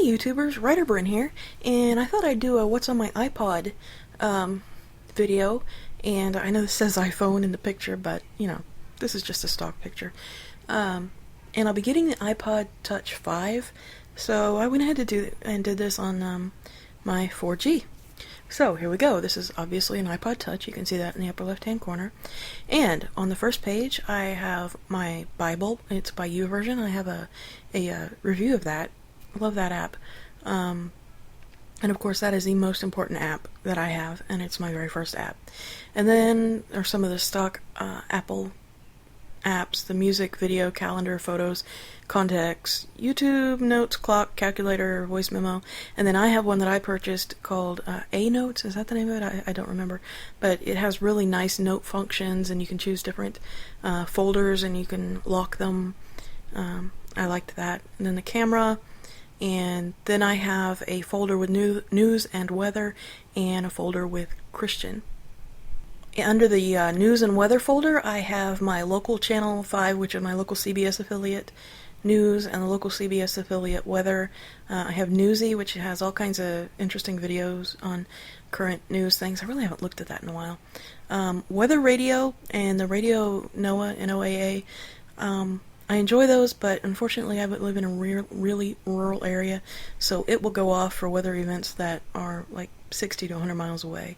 YouTubers, Writerburn here, and I thought I'd do a what's on my iPod video, and I know this says iPhone in the picture, but you know, this is just a stock picture. And I'll be getting the iPod Touch 5, so I went ahead to did this on my 4G. So here we go. This is obviously an iPod Touch. You can see that in the upper left-hand corner. And on the first page, I have my Bible. It's by YouVersion. I have a review of that. Love that app. And of course, that is the most important app that I have, and it's my very first app. And then there's some of the stock Apple apps: the music, video, calendar, photos, contacts, YouTube, notes, clock, calculator, voice memo. And then I have one that I purchased called A-Notes. Is that the name of it? I don't remember. But it has really nice note functions, and you can choose different folders, and you can lock them. I liked that. And then the camera. And then I have a folder with news and weather, and a folder with Christian. Under the news and weather folder, I have my local Channel 5, which is my local CBS affiliate news, and the local CBS affiliate weather. I have Newsy, which has all kinds of interesting videos on current news things. I really haven't looked at that in a while. Weather Radio and the Radio NOAA, NOAA. I enjoy those, but unfortunately I live in a really rural area, so it will go off for weather events that are like 60 to 100 miles away.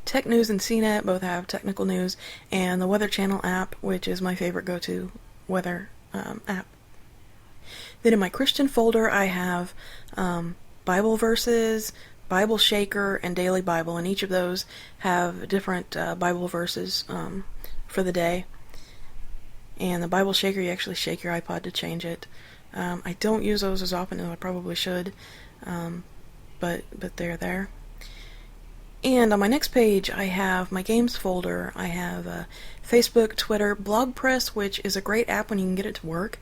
Tech News and CNET both have technical news, and the Weather Channel app, which is my favorite go-to weather app. Then in my Christian folder, I have Bible verses, Bible Shaker, and Daily Bible, and each of those have different Bible verses for the day. And the Bible Shaker, you actually shake your iPod to change it. I don't use those as often as I probably should, but they're there. And on my next page, I have my games folder. I have Facebook, Twitter, BlogPress, which is a great app when you can get it to work.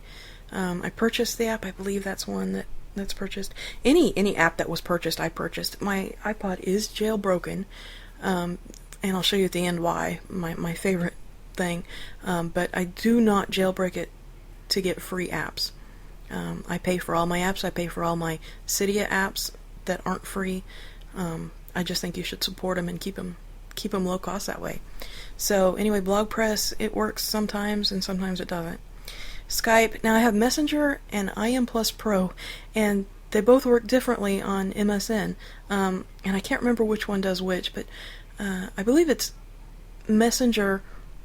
I purchased the app. I believe that's one that's purchased. Any app that was purchased, I purchased. My iPod is jailbroken, and I'll show you at the end why. My favorite thing, but I do not jailbreak it to get free apps. I pay for all my apps. I pay for all my Cydia apps that aren't free. I just think you should support them and keep them low cost that way. So anyway, BlogPress, it works sometimes and sometimes it doesn't. Skype, now I have Messenger and IM Plus Pro, and they both work differently on MSN, and I can't remember which one does which, but I believe it's Messenger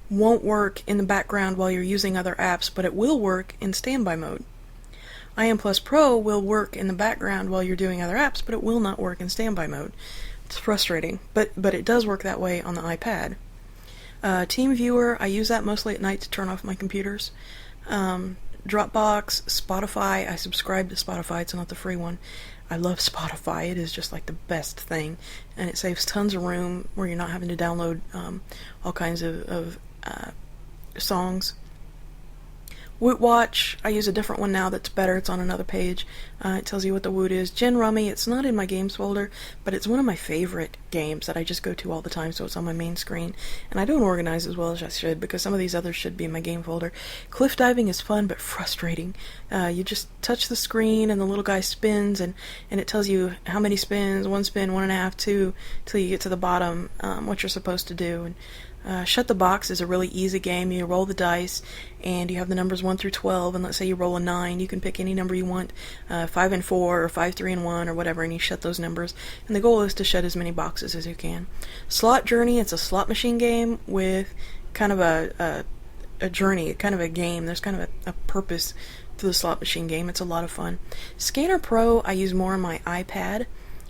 won't work in the background while you're using other apps, but it will work in standby mode. IM Plus Pro will work in the background while you're doing other apps, but it will not work in standby mode. It's frustrating, but it does work that way on the iPad. TeamViewer, I use that mostly at night to turn off my computers. Dropbox, Spotify, I subscribe to Spotify, it's not the free one. I love Spotify, it is just like the best thing, and it saves tons of room where you're not having to download all kinds of songs. WootWatch, I use a different one now that's better. It's on another page. It tells you what the Woot is. Gin Rummy, it's not in my games folder, but it's one of my favorite games that I just go to all the time, so it's on my main screen. And I don't organize as well as I should, because some of these others should be in my game folder. Cliff diving is fun, but frustrating. You just touch the screen, and the little guy spins, and it tells you how many spins, 1 spin, 1.5, 2, till you get to the bottom, what you're supposed to do. And Shut the Box is a really easy game. You roll the dice, and you have the numbers 1 through 12, and let's say you roll a 9. You can pick any number you want, 5 and 4, or 5, 3 and 1, or whatever, and you shut those numbers. And the goal is to shut as many boxes as you can. Slot Journey, it's a slot machine game with kind of a journey, kind of a game. There's kind of a purpose to the slot machine game. It's a lot of fun. Scanner Pro, I use more on my iPad.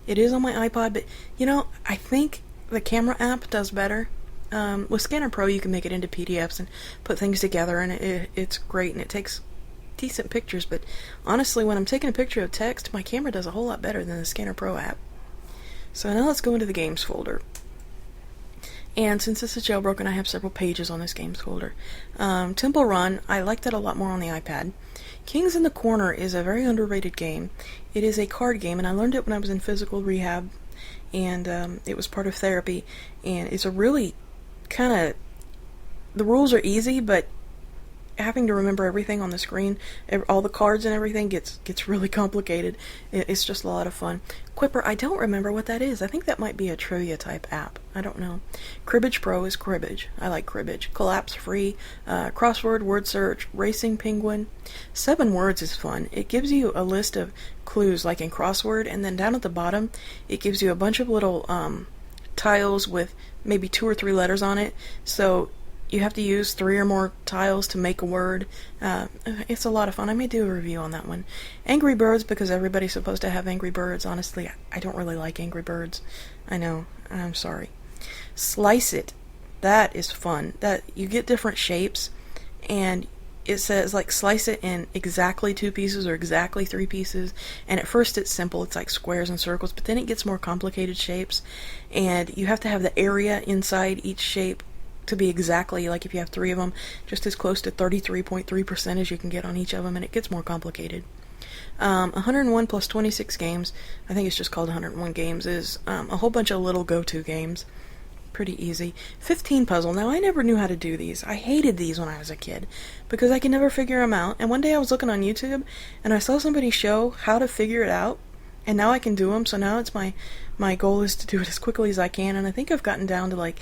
It is on my iPod, but, you know, I think the camera app does better. With Scanner Pro, you can make it into PDFs and put things together, and it's great, and it takes decent pictures, but honestly, when I'm taking a picture of text, my camera does a whole lot better than the Scanner Pro app. So now let's go into the games folder. And since this is jailbroken, I have several pages on this games folder. Temple Run, I like that a lot more on the iPad. Kings in the Corner is a very underrated game. It is a card game, and I learned it when I was in physical rehab, and it was part of therapy, and it's a really kind of, the rules are easy, but having to remember everything on the screen, all the cards and everything gets really complicated. It's just a lot of fun. Quipper, I don't remember what that is. I think that might be a trivia type app. I don't know. Cribbage Pro is cribbage. I like cribbage. Collapse Free, crossword, word search, racing penguin. 7 words is fun. It gives you a list of clues like in crossword, and then down at the bottom it gives you a bunch of little tiles with maybe 2 or 3 letters on it. So you have to use 3 or more tiles to make a word. It's a lot of fun. I may do a review on that one. Angry Birds, because everybody's supposed to have Angry Birds. Honestly, I don't really like Angry Birds. I know. I'm sorry. Slice It. That is fun. That you get different shapes, and it says like slice it in exactly 2 pieces or exactly 3 pieces. And at first it's simple. It's like squares and circles, but then it gets more complicated shapes, and you have to have the area inside each shape to be exactly, like if you have 3 of them, just as close to 33.3% as you can get on each of them, and it gets more complicated. 101 plus 26 games, I think it's just called 101 games, is a whole bunch of little go-to games. Pretty easy. 15 puzzle. Now, I never knew how to do these. I hated these when I was a kid because I could never figure them out. And one day I was looking on YouTube and I saw somebody show how to figure it out, and now I can do them. So now it's my goal is to do it as quickly as I can, and I think I've gotten down to like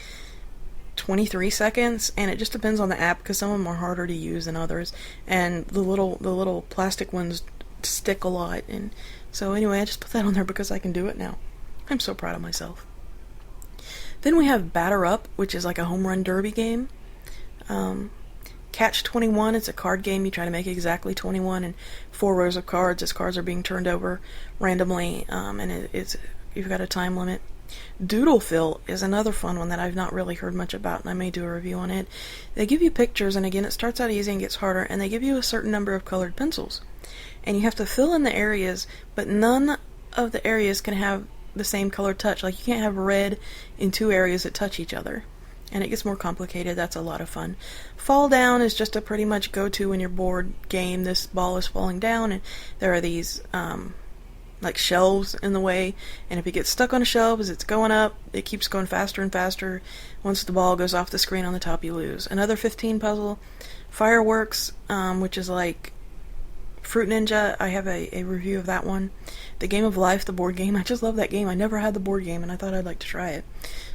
23 seconds, and it just depends on the app because some of them are harder to use than others, and the little plastic ones stick a lot. And so anyway, I just put that on there because I can do it now. I'm so proud of myself. Then we have Batter Up, which is like a home run derby game. Catch 21, it's a card game. You try to make exactly 21 in 4 rows of cards as cards are being turned over randomly, and you've got a time limit. Doodle Fill is another fun one that I've not really heard much about, and I may do a review on it. They give you pictures, and again, it starts out easy and gets harder, and they give you a certain number of colored pencils. And you have to fill in the areas, but none of the areas can have the same color touch. Like, you can't have red in 2 areas that touch each other. And it gets more complicated. That's a lot of fun. Fall Down is just a pretty much go-to when you're bored game. This ball is falling down, and there are these like shelves in the way, and if it gets stuck on a shelf as it's going up, it keeps going faster and faster. Once the ball goes off the screen on the top, you lose. Another 15 puzzle. Fireworks, which is like Fruit Ninja. I have a review of that one. The Game of Life, the board game. I just love that game. I never had the board game, and I thought I'd like to try it.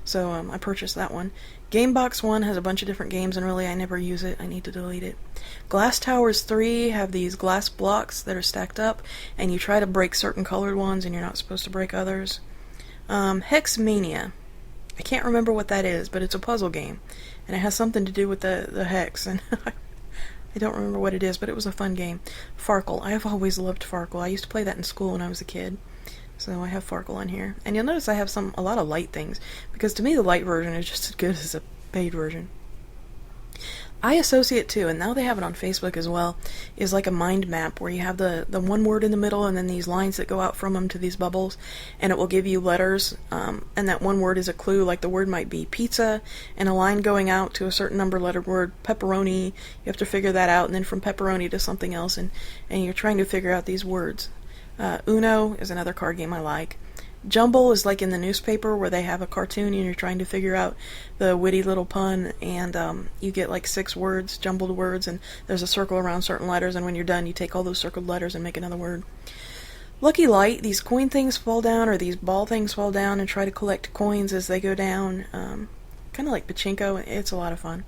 So I purchased that one. Gamebox 1 has a bunch of different games, and really I never use it. I need to delete it. Glass Towers 3 have these glass blocks that are stacked up, and you try to break certain colored ones, and you're not supposed to break others. Hexmania. I can't remember what that is, but it's a puzzle game, and it has something to do with the hex, and I don't remember what it is, but it was a fun game. Farkle. I have always loved Farkle. I used to play that in school when I was a kid. So I have Farkle on here. And you'll notice I have a lot of light things, because to me the light version is just as good as a paid version. iAssociate 2, and now they have it on Facebook as well, is like a mind map where you have the one word in the middle and then these lines that go out from them to these bubbles, and it will give you letters, and that one word is a clue. Like the word might be pizza, and a line going out to a certain number lettered word, pepperoni. You have to figure that out, and then from pepperoni to something else, and you're trying to figure out these words. Uno is another card game I like. Jumble is like in the newspaper where they have a cartoon and you're trying to figure out the witty little pun, and you get like 6 words, jumbled words, and there's a circle around certain letters, and when you're done you take all those circled letters and make another word. Lucky Light, these coin things fall down, or these ball things fall down, and try to collect coins as they go down. Kind of like Pachinko. It's a lot of fun.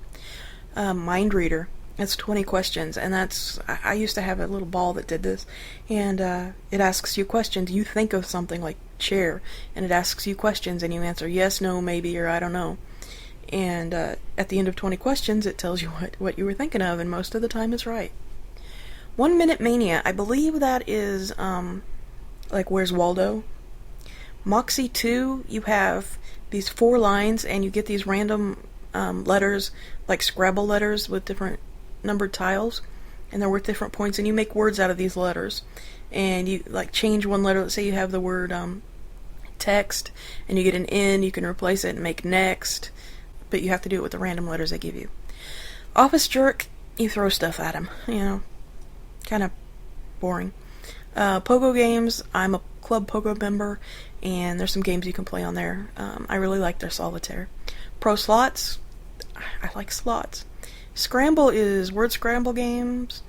Mind Reader. It's 20 questions, and I used to have a little ball that did this, and it asks you questions. You think of something like chair, and it asks you questions, and you answer yes, no, maybe, or I don't know. And at the end of 20 questions, it tells you what you were thinking of, and most of the time it's right. 1 Minute Mania, I believe that is like Where's Waldo? Moxie 2, you have these 4 lines, and you get these random letters, like Scrabble letters with different numbered tiles, and they're worth different points, and you make words out of these letters, and you like change one letter. Let's say you have the word text, and you get an N, you can replace it and make next, but you have to do it with the random letters they give you. Office Jerk, you throw stuff at them, kind of boring. Pogo games, I'm a Club Pogo member, and there's some games you can play on there. I really like their solitaire. Pro Slots, I like slots. Scramble is word scramble games.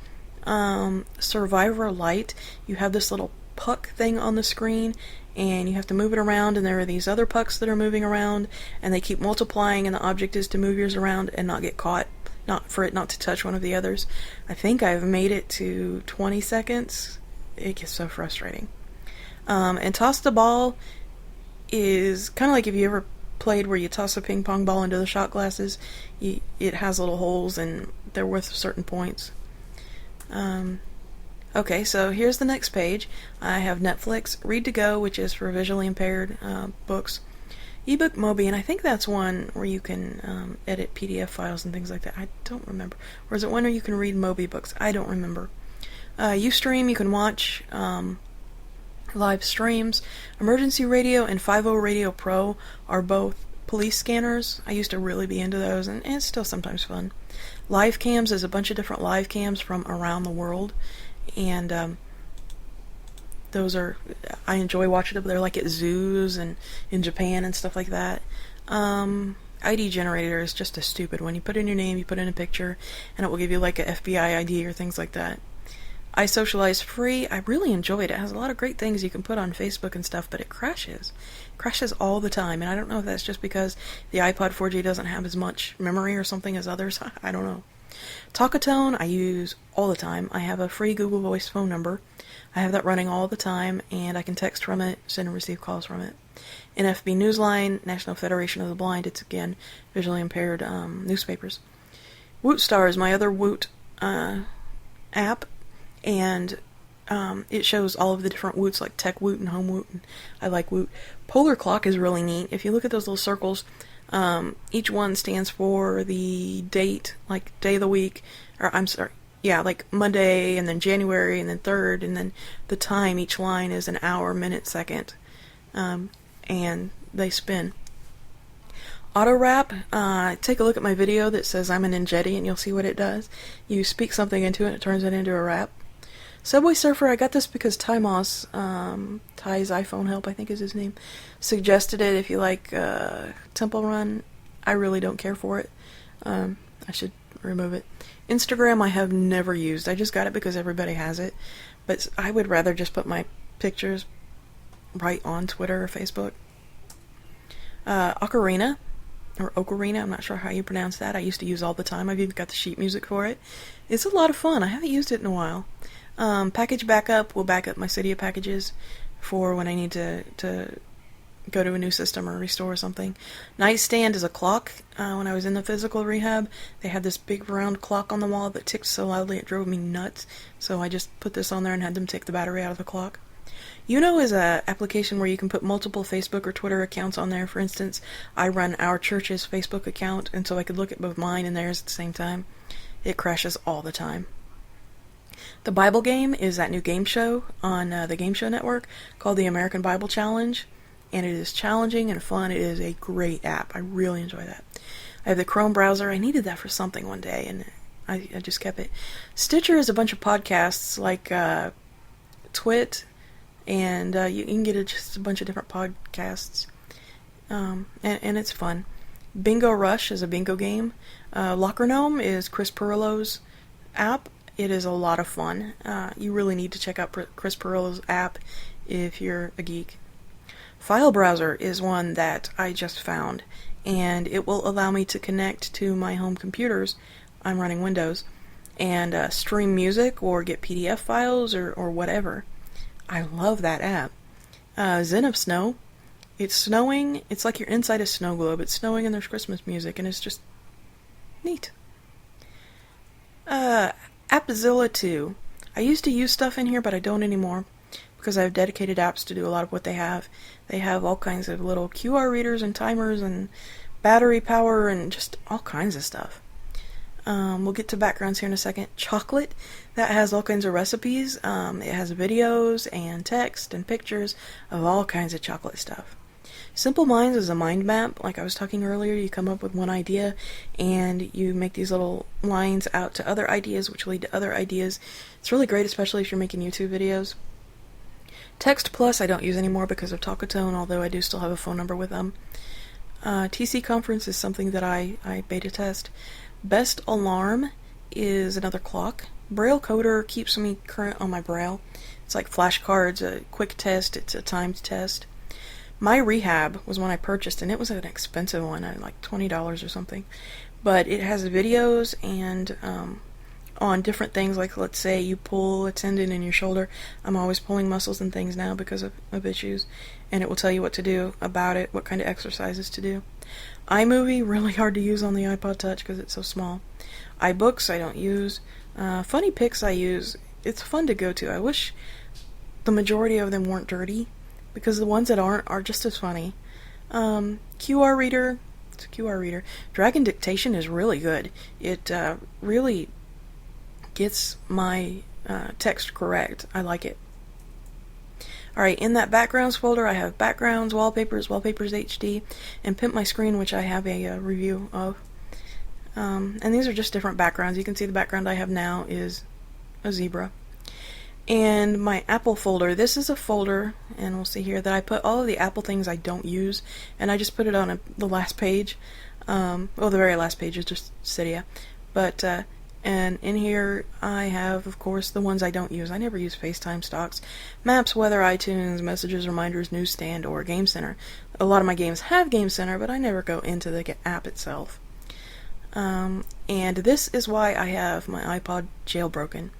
Survivor Light, you have this little puck thing on the screen, and you have to move it around, and there are these other pucks that are moving around, and they keep multiplying, and the object is to move yours around and not get caught, not for it not to touch one of the others. I think I've made it to 20 seconds. It gets so frustrating. And Toss the Ball is kind of like if you ever played where you toss a ping pong ball into the shot glasses. It has little holes, and they're worth certain points. Okay, so here's the next page. I have Netflix, Read to Go, which is for visually impaired books, ebook Mobi, and I think that's one where you can edit PDF files and things like that. I don't remember. Or is it one where you can read Mobi books? I don't remember. Ustream, you can watch live streams. Emergency Radio and 50 Radio Pro are both police scanners. I used to really be into those, and it's still sometimes fun. Live cams is a bunch of different live cams from around the world, and those are, I enjoy watching them. They're like at zoos and in Japan and stuff like that. ID generator is just a stupid one. You put in your name, you put in a picture, and it will give you like a FBI ID or things like that. I Socialize Free, I really enjoyed it. It has a lot of great things you can put on Facebook and stuff, but it crashes. It crashes all the time, and I don't know if that's just because the iPod 4G doesn't have as much memory or something as others. I don't know. Talkatone I use all the time. I have a free Google Voice phone number. I have that running all the time, and I can text from it, send and receive calls from it. NFB Newsline, National Federation of the Blind, it's again visually impaired newspapers. Wootstar is my other Woot app, and it shows all of the different Woots, like Tech Woot and Home Woot, and I like Woot. Polar Clock is really neat. If you look at those little circles, each one stands for the date, like day of the week, or I'm sorry, yeah, like Monday, and then January, and then 3rd, and then the time, each line is an hour, minute, second, and they spin. Auto Wrap, take a look at my video that says I'm an Ninjetti, and you'll see what it does. You speak something into it, and it turns it into a rap. Subway Surfer, I got this because Ty Moss, Ty's iPhone Help, I think is his name, suggested it. If you like Temple Run, I really don't care for it. I should remove it. Instagram I have never used. I just got it because everybody has it. But I would rather just put my pictures right on Twitter or Facebook. Ocarina, or Ocarina, I'm not sure how you pronounce that. I used to use all the time. I've even got the sheet music for it. It's a lot of fun. I haven't used it in a while. Package Backup will back up my Cydia packages for when I need to go to a new system or restore something. Nightstand is a clock. When I was in the physical rehab, they had this big round clock on the wall that ticked so loudly it drove me nuts. So I just put this on there and had them take the battery out of the clock. Uno is an application where you can put multiple Facebook or Twitter accounts on there. For instance, I run our church's Facebook account, and so I could look at both mine and theirs at the same time. It crashes all the time. The Bible Game is that new game show on the Game Show Network called the American Bible Challenge, and it is challenging and fun. It is a great app. I really enjoy that. I have the Chrome browser. I needed that for something one day, and I just kept it. Stitcher is a bunch of podcasts like Twit, and you can get just a bunch of different podcasts, and it's fun. Bingo Rush is a bingo game. Locker Gnome is Chris Pirillo's app. It is a lot of fun. You really need to check out Chris Pirillo's app if you're a geek. File Browser is one that I just found, and it will allow me to connect to my home computers. I'm running Windows, and stream music or get PDF files or whatever. I love that app. Zen of Snow. It's snowing. It's like you're inside a snow globe. It's snowing and there's Christmas music, and it's just neat. Appzilla 2. I used to use stuff in here, but I don't anymore because I have dedicated apps to do a lot of what they have. They have all kinds of little QR readers and timers and battery power and just all kinds of stuff. We'll get to backgrounds here in a second. Chocolate, that has all kinds of recipes. It has videos and text and pictures of all kinds of chocolate stuff. Simple Minds is a mind map. Like I was talking earlier, you come up with one idea and you make these little lines out to other ideas which lead to other ideas. It's really great, especially if you're making YouTube videos. Text Plus I don't use anymore because of Talkatone, although I do still have a phone number with them. TC Conference is something that I beta test. Best alarm is another clock. Braille coder keeps me current on my braille. It's like flashcards, a quick test, it's a timed test. My Rehab was one I purchased, and it was an expensive one, like $20 or something. But it has videos and on different things, like let's say you pull a tendon in your shoulder. I'm always pulling muscles and things now because of issues, and it will tell you what to do about it, what kind of exercises to do. iMovie, really hard to use on the iPod Touch because it's so small. iBooks I don't use. Funny Pics I use. It's fun to go to. I wish the majority of them weren't dirty, because the ones that aren't are just as funny. QR Reader, it's a QR reader. Dragon Dictation is really good. It really gets my text correct. I like it. Alright, in that backgrounds folder I have backgrounds, wallpapers HD, and Pimp My Screen, which I have a review of. And these are just different backgrounds. You can see the background I have now is a zebra. And my Apple folder, this is a folder, and we'll see here, that I put all of the Apple things I don't use, and I just put it on the last page. Well, the very last page is just Cydia. But, and in here I have, of course, the ones I don't use. I never use FaceTime, stocks, Maps, Weather, iTunes, Messages, Reminders, Newsstand, or Game Center. A lot of my games have Game Center, but I never go into the app itself. And this is why I have my iPod jailbroken.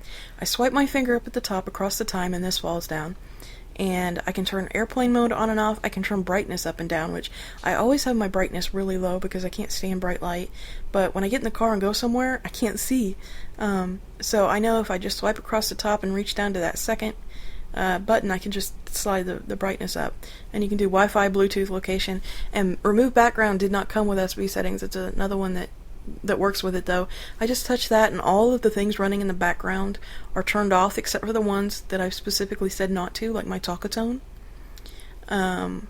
I swipe my finger up at the top across the time, and this falls down. And I can turn airplane mode on and off. I can turn brightness up and down, which I always have my brightness really low because I can't stand bright light. But when I get in the car and go somewhere, I can't see. So I know if I just swipe across the top and reach down to that second button, I can just slide the brightness up. And you can do Wi-Fi, Bluetooth, location. And remove background did not come with SB settings. It's another one that works with it, though. I just touch that, and all of the things running in the background are turned off except for the ones that I've specifically said not to, like my Talkatone. And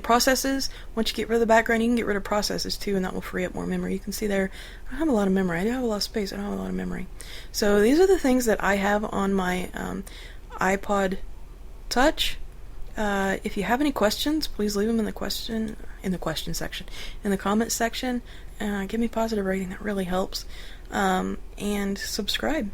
processes, once you get rid of the background, you can get rid of processes too, and that will free up more memory. You can see there, I don't have a lot of memory. I do have a lot of space. I don't have a lot of memory. So these are the things that I have on my iPod Touch. If you have any questions, please leave them in the question section, in the comments section. Give me a positive rating. That really helps. And subscribe.